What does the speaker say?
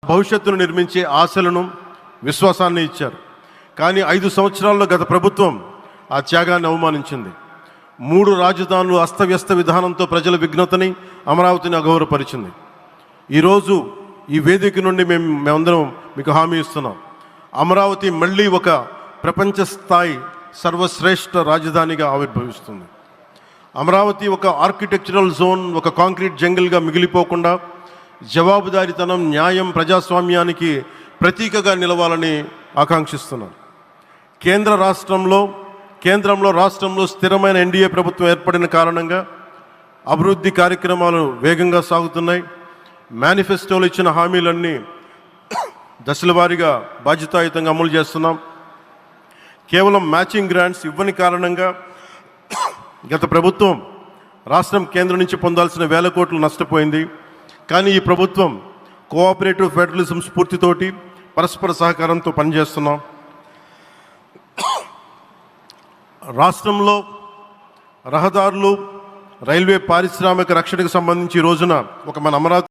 భవిష్యత్తును నిర్మించే ఆశలను విశ్వాసాన్ని ఇచ్చారు. కానీ 5 సంవత్సరాల్లో గత ప్రభుత్వం ఆ త్యాగాన్ని అవమానించింది. 3 రాజధానులు అస్తవ్యస్త విధానంతో ప్రజల విఘ్నతని, అమరావతిని అగౌరవపరిచింది. ఈరోజు ఈ వేదిక నుండి మేమందరం మీకు హామీ ఇస్తున్నాం. అమరావతి మళ్ళీ ఒక ప్రపంచ స్థాయి సర్వశ్రేష్ఠ రాజధానిగా ఆవిర్భవిస్తుంది. అమరావతి ఒక ఆర్కిటెక్చరల్ జోన్, ఒక కాంక్రీట్ జంగిల్గా మిగిలిపోకుండా జవాబుదారీతనం, న్యాయం, ప్రజాస్వామ్యానికి ప్రతీకగా నిలవాలని ఆకాంక్షిస్తున్నాను. కేంద్రంలో రాష్ట్రంలో స్థిరమైన ఎన్డీఏ ప్రభుత్వం ఏర్పడిన కారణంగా అభివృద్ధి కార్యక్రమాలు వేగంగా సాగుతున్నాయి. మేనిఫెస్టోలో ఇచ్చిన హామీలన్నీ దశల వారీగా బాధ్యతాయుతంగా అమలు చేస్తున్నాం. కేవలం మ్యాచింగ్ గ్రాంట్స్ ఇవ్వని కారణంగా గత ప్రభుత్వం రాష్ట్రం కేంద్రం నుంచి పొందాల్సిన 1000 కోట్లు నష్టపోయింది. కానీ ఈ ప్రభుత్వం కోఆపరేటివ్ ఫెడరలిజం స్ఫూర్తితోటి పరస్పర సహకారంతో పనిచేస్తున్నాం. రాష్ట్రంలో రహదారులు, రైల్వే, పారిశ్రామిక రక్షణకు సంబంధించి ఈ రోజున మన అమరావతి